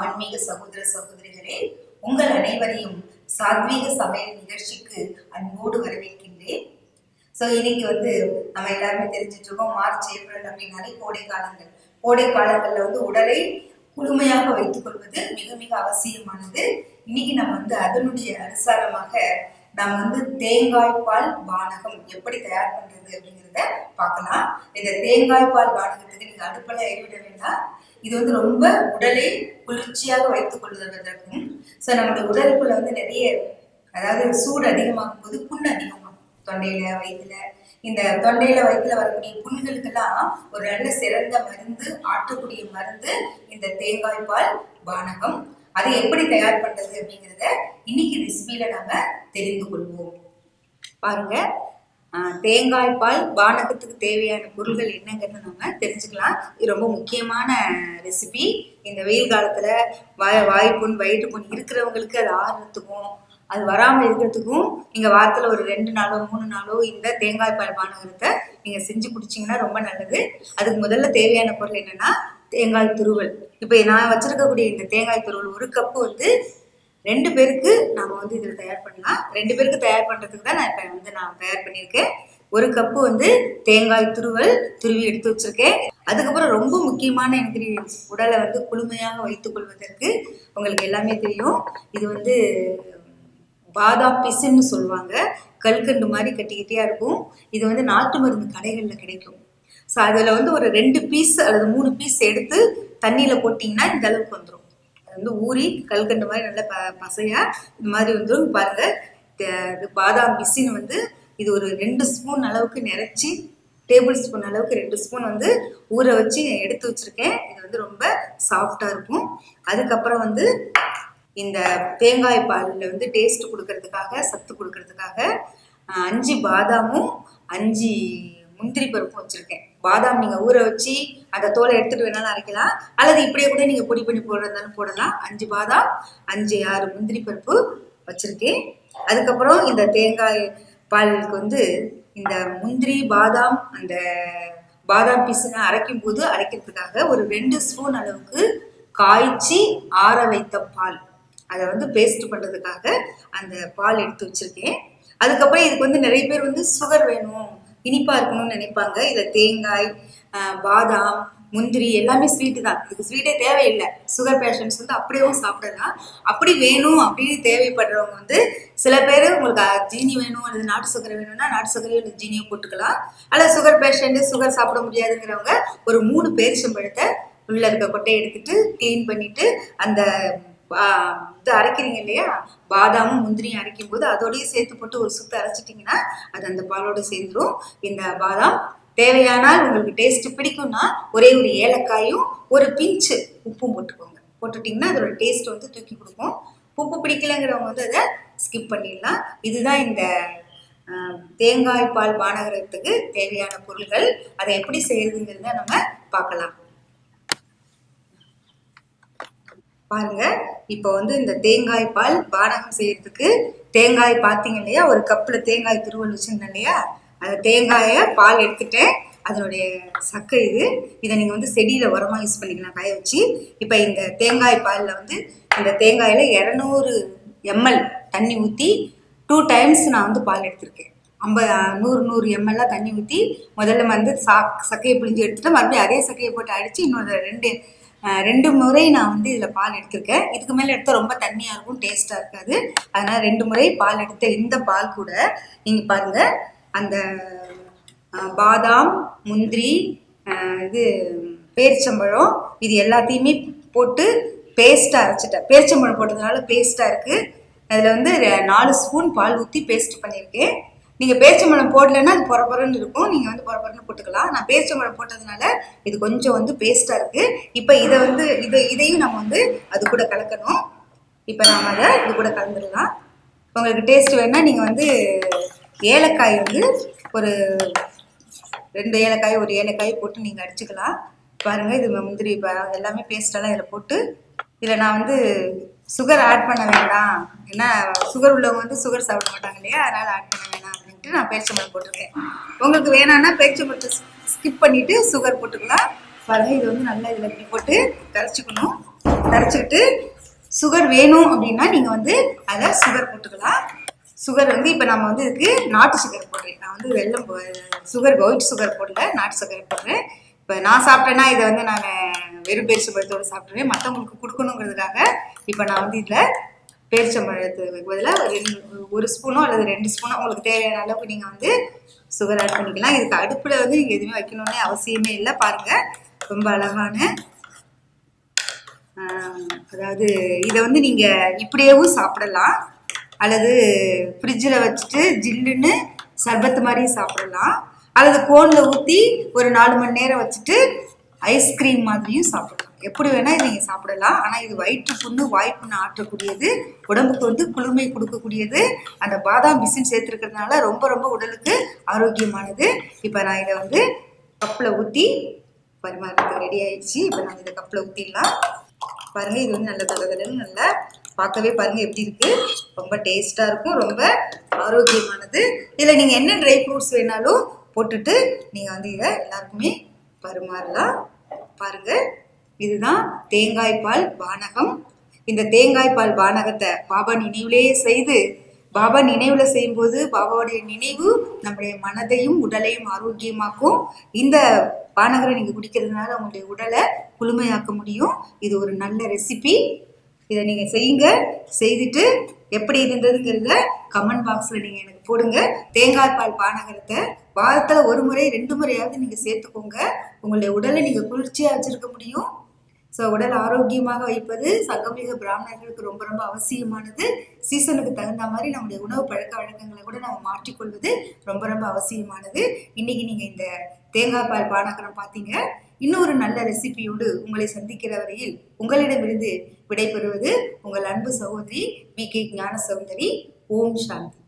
ஆன்மீக சகோதர சகோதரிகளே, உங்கள் அனைவரையும் சாத்வீக சமையல் நிகழ்ச்சிக்கு அன்போடு வரவேற்கின்றேன். இன்னைக்கு நம்ம எல்லாருமே தெரிஞ்சிட்டு இருக்கோம், மார்ச் ஏப்ரல் அப்படின்னாலே கோடை காலங்கள். கோடை காலங்கள்ல உடலை குளுமையாக வைத்துக் கொள்வது மிக மிக அவசியமானது. இன்னைக்கு நம்ம அதனுடைய அனுசாரமாக நாம் தேங்காய் பால் பானகம் எப்படி தயார் பண்றது அப்படிங்கிறத பார்க்கலாம். இந்த தேங்காய் பால் பானகத்துக்கு நீங்க அடுப்பெல்லாம் எரிவிட வேண்டாம். இது ரொம்ப உடலை குளிர்ச்சியாக வைத்துக் கொள்வதற்கும் நம்மளுடைய உடலுக்குள்ள நிறைய, அதாவது சூடு அதிகமாகும் போது புண் அதிகமாகும். தொண்டையில வயிற்றுல, இந்த தொண்டையில வயிற்றுல வரக்கூடிய புண்களுக்கெல்லாம் ஒரு நல்ல சிறந்த மருந்து, ஆற்றக்கூடிய மருந்து இந்த தேங்காய் பால் பானகம். அதை எப்படி தயார் பண்றது அப்படிங்கிறத இன்னைக்கு ரெசிபியில நாம தெரிந்து கொள்வோம். பாருங்க, தேங்காய் பால் பானகத்துக்கு தேவையான பொருள்கள் என்னங்கிறத நம்ம தெரிஞ்சுக்கலாம். இது ரொம்ப முக்கியமான ரெசிபி. இந்த வெயில் காலத்துல வாய்ப்புண் வயிற்றுப்புண் இருக்கிறவங்களுக்கு அது ஆறுறதுக்கும் அது வராமல் இருக்கிறதுக்கும் நீங்க வாரத்துல ஒரு 2 நாளோ 3 நாளோ இந்த தேங்காய் பால் பானகத்தை நீங்க செஞ்சு குடிச்சிங்கன்னா ரொம்ப நல்லது. அதுக்கு முதல்ல தேவையான பொருள் என்னன்னா தேங்காய் துருவல். இப்போ நான் வச்சிருக்கக்கூடிய இந்த தேங்காய் துருவல் 1 கப்பு 2 பேருக்கு நாம இதில் தயார் பண்ணலாம். 2 பேருக்கு தயார் பண்றதுக்கு தான் நான் இப்போ நான் தயார் பண்ணியிருக்கேன். 1 கப்பு தேங்காய் துருவல் துருவி எடுத்து வச்சிருக்கேன். அதுக்கப்புறம் ரொம்ப முக்கியமான இன்கிரீடியன்ஸ், உடலை குளுமையாக வைத்துக் கொள்வதற்கு உங்களுக்கு எல்லாமே தெரியும். இது பாதாம் பிசின்னு சொல்லுவாங்க. கல்கண்டு மாதிரி கட்டி கட்டியா இருக்கும். இது நாட்டு மருந்து கடைகளில் கிடைக்கும். ஸோ அதில் ஒரு 2 பீஸ் அல்லது 3 பீஸ் எடுத்து தண்ணியில போட்டிங்கன்னா இந்த அளவுக்கு வந்துடும். ஊறி கல்கண்டு மாதிரி நல்ல பசையா இந்த மாதிரி வந்துடும். பாருங்க, இது பாதாம் பிசின்னு இது ஒரு 2 ஸ்பூன் அளவுக்கு நிறைச்சி, டேபிள் ஸ்பூன் அளவுக்கு 2 ஸ்பூன் ஊற வச்சு எடுத்து வச்சிருக்கேன். இது ரொம்ப சாஃப்டா இருக்கும். அதுக்கப்புறம் இந்த தேங்காய் பாலில் டேஸ்ட் கொடுக்கறதுக்காக, சத்து கொடுக்கறதுக்காக 5 பாதாமும் 5 முந்திரி பருப்பும் வச்சிருக்கேன். பாதாம் நீங்க ஊற வச்சு அந்த தோலை எடுத்துட்டு வேணாலும் அரைக்கலாம், அல்லது இப்படியே கூட நீங்க பொடி பண்ணி போடுறதாலும் போடலாம். 5 பாதாம் 5-6 முந்திரி பருப்பு வச்சிருக்கேன். அதுக்கப்புறம் இந்த தேங்காய் பாலுக்கு இந்த முந்திரி பாதாம் அந்த பாதாம் பீஸுன்னு அரைக்கும் போது அரைக்கிறதுக்காக ஒரு 2 ஸ்பூன் அளவுக்கு காய்ச்சி ஆற வைத்த பால், அதை பேஸ்ட் பண்றதுக்காக அந்த பால் எடுத்து வச்சிருக்கேன். அதுக்கப்புறம் இதுக்கு நிறைய பேர் சுகர் வேணும், இனிப்பா இருக்கணும்னு நினைப்பாங்க. இதை தேங்காய், பாதாம், முந்திரி எல்லாமே ஸ்வீட்டு தான். இதுக்கு ஸ்வீட்டே தேவையில்லை. சுகர் பேஷண்ட்ஸ் அப்படியேவும் சாப்பிடலாம். அப்படி வேணும் அப்படின்னு தேவைப்படுறவங்க சில பேர் உங்களுக்கு ஜீனி வேணும் அல்லது நாட்டு சர்க்கரை வேணும்னா நாட்டு சர்க்கரையோ இல்லை ஜீனியோ போட்டுக்கலாம். அல்லது சுகர் பேஷண்ட்டு, சுகர் சாப்பிட முடியாதுங்கிறவங்க ஒரு 3 பேரிச்சம்பழத்தை உள்ள இருக்க கொட்டையை எடுத்துட்டு கிளீன் பண்ணிட்டு அந்த இது அரைக்கிறீங்க இல்லையா, பாதாமும் முந்திரியும் அரைக்கும் போது அதோடய சேர்த்து போட்டு ஒரு சுத்து அரைச்சிட்டிங்கன்னா அது அந்த பாலோட சேர்ந்துடும். இந்த பாதாம் தேவையானால் உங்களுக்கு டேஸ்ட் பிடிக்கும்னா ஒரே ஒரு ஏலக்காயும் ஒரு பிஞ்சு உப்பும் போட்டுக்கோங்க. போட்டுட்டிங்கன்னா அதோட டேஸ்ட் தூக்கி கொடுக்கும். உப்பு பிடிக்கலைங்கிறவங்க அதை ஸ்கிப் பண்ணிடலாம். இதுதான் இந்த தேங்காய் பால் பானகத்துக்கு தேவையான பொருள்கள். அதை எப்படி செய்யறதுங்கிறத நம்ம பார்க்கலாம். பாருங்க, இப்போ இந்த தேங்காய் பால் பானகம் செய்யறதுக்கு தேங்காய் பார்த்தீங்க இல்லையா, 1 கப்புல தேங்காய் துருவல் வச்சிருந்தேன் இல்லையா, அந்த தேங்காயை பால் எடுத்துட்டேன். அதனுடைய சக்கை இதை நீங்க செடியில உரமா யூஸ் பண்ணிக்கலாம், காய வச்சு. இப்போ இந்த தேங்காய் பாலில் இந்த தேங்காயில 200 ml தண்ணி ஊற்றி 2 டைம்ஸ் நான் பால் எடுத்திருக்கேன். 100 ml தண்ணி ஊற்றி முதல்ல சக்கையை பிழிஞ்சு எடுத்துட்டு மறுபடியும் அதே சக்கையை போட்டு அடிச்சு இன்னொரு 2 முறை நான் இதில் பால் எடுத்திருக்கேன். இதுக்கு மேலே எடுத்தால் ரொம்ப தண்ணியாக இருக்கும், டேஸ்ட்டாக இருக்காது. அதனால் 2 முறை பால் எடுத்த இந்த பால் கூட நீங்கள் பாருங்கள், அந்த பாதாம், முந்திரி, பேரிச்சம்பழம் இது எல்லாத்தையுமே போட்டு பேஸ்ட்டாக அரைச்சிட்டேன். பேரிச்சம்பழம் போட்டதுனால பேஸ்ட்டாக இருக்குது. அதில் 4 ஸ்பூன் பால் ஊற்றி பேஸ்ட் பண்ணியிருக்கேன். நீங்கள் பேரிச்சம்பழம் போடலைன்னா அது பொறப்பொறன்னு இருக்கும். நீங்கள் பொறப்பொறன்னு போட்டுக்கலாம். நான் பேரிச்சம்பழம் போட்டதுனால இது கொஞ்சம் பேஸ்ட்டாக இருக்குது. இப்போ இதையும் நம்ம அது கூட கலக்கணும். இப்போ நாம் அதை இது கூட கலந்துடலாம். உங்களுக்கு டேஸ்ட் வேணால் நீங்கள் ஏலக்காய் ஒரு 2 ஏலக்காய் 1 ஏலக்காய் போட்டு நீங்கள் அடிச்சுக்கலாம். பாருங்கள், இது முந்திரி எல்லாமே பேஸ்டெல்லாம் இதில் போட்டு, இதில் நான் சுகர் ஆட் பண்ண வேண்டாம், ஏன்னா சுகர் உள்ளவங்க சுகர் சாப்பிட மாட்டாங்க இல்லையா, அதனால் ஆட் பண்ண வேணாம் அப்படின்ட்டு நான் பேரிச்சம்பழம் போட்டிருக்கேன். உங்களுக்கு வேணான்னா பேரிச்சம்பழத்தை ஸ்கிப் பண்ணிவிட்டு சுகர் போட்டுக்கலாம். பாருங்கள், இது நல்லா இதில் இப்படி போட்டு கரைச்சிக்கணும். கரைச்சிக்கிட்டு சுகர் வேணும் அப்படின்னா நீங்கள் வந்து அதை சுகர் போட்டுக்கலாம். சுகர் வந்து இப்போ நம்ம வந்து இதுக்கு நாட்டு சுகர் போடுறேன். நான் வந்து வெல்லம் சுகர் ஒயிட் சுகர் போடல, நாட்டு சுகர் போடுறேன். இப்போ நான் சாப்பிட்டேன்னா இதை வந்து நான் வெறும் பேரிச்சம்பழத்தோடு சாப்பிட்ருவேன். மற்றவங்களுக்கு கொடுக்கணுங்கிறதுக்காக இப்போ நான் வந்து இதில் பேரிச்சம்பழத்துக்கு பதிலாக ஒரு ஸ்பூனோ அல்லது 2 ஸ்பூனோ உங்களுக்கு தேவையான அளவுக்கு நீங்கள் வந்து சுகர் ஆட் பண்ணிக்கலாம். இதுக்கு அடுப்பில் வந்து நீங்கள் எதுவுமே வைக்கணும்னே அவசியமே இல்லை. பாருங்கள், ரொம்ப அழகான அதாவது இதை வந்து நீங்கள் இப்படியேவும் சாப்பிடலாம், அல்லது ஃப்ரிட்ஜில் வச்சுட்டு ஜில்லுன்னு சர்பத்து மாதிரி சாப்பிடலாம், அல்லது கோனில் ஊற்றி ஒரு 4 மணி நேரம் வச்சுட்டு ஐஸ்கிரீம் மாதிரியும் சாப்பிடலாம். எப்படி வேணால் இதை நீங்கள் சாப்பிடலாம். ஆனால் இது வயிற்று புண்ணு வாய்ப்புண்ணு ஆற்றக்கூடியது, உடம்புக்கு வந்து குளுமை கொடுக்கக்கூடியது. அந்த பாதாம் பிசின் சேர்த்துருக்கிறதுனால ரொம்ப ரொம்ப உடலுக்கு ஆரோக்கியமானது. இப்போ நான் இதை வந்து கப்பில் ஊற்றி பரிமாறத்துக்கு ரெடி ஆயிடுச்சு. இப்போ நான் இதை கப்பில் ஊற்றிடலாம். பாருங்கள், இது வந்து நல்ல தடவை நல்லா பார்க்கவே பாருங்கள் எப்படி இருக்குது. ரொம்ப டேஸ்ட்டாக இருக்கும், ரொம்ப ஆரோக்கியமானது. இதில் நீங்கள் என்ன ட்ரை ஃப்ரூட்ஸ் வேணாலும் போட்டுட்டு நீங்கள் வந்து இதை எல்லாருக்குமே பரிமாறலாம். பாருங்கள், இதுதான் தேங்காய் பால் பானகம். இந்த தேங்காய் பால் பானகத்தை பாபா நினைவிலேயே செய்து, பாபா நினைவில் செய்யும்போது பாபாவுடைய நினைவு நம்முடைய மனதையும் உடலையும் ஆரோக்கியமாக்கும். இந்த பானகரை நீங்கள் குடிக்கிறதுனால உங்களுடைய உடலை குளுமையாக்க முடியும். இது ஒரு நல்ல ரெசிபி. இதை நீங்கள் செய்யுங்க. செய்துட்டு எப்படி இருந்ததுங்கிறத கமெண்ட் பாக்ஸில் நீங்கள் எனக்கு போடுங்க. தேங்காய் பால் பானகரத்தை வாரத்தில் 1 முறை 2 முறையாவது நீங்கள் சேர்த்துக்கோங்க. உங்களுடைய உடலை நீங்கள் குளிர்ச்சியாக வச்சுருக்க முடியும். ஸோ உடல் ஆரோக்கியமாக வைப்பது சங்கமிக பிராமணர்களுக்கு ரொம்ப ரொம்ப அவசியமானது. சீசனுக்கு தகுந்த மாதிரி நம்முடைய உணவு பழக்க வழக்கங்களை கூட நம்ம மாற்றிக்கொள்வது ரொம்ப ரொம்ப அவசியமானது. இன்னைக்கு நீங்கள் இந்த தேங்காய் பால் பானகரம் பார்த்தீங்க. இன்னொரு நல்ல ரெசிபியோடு உங்களை சந்திக்கிற வரையில் உங்களிடமிருந்து விடைபெறுவது உங்கள் அன்பு சகோதரி BK ஞான சௌந்தரி. ஓம் சாந்தி.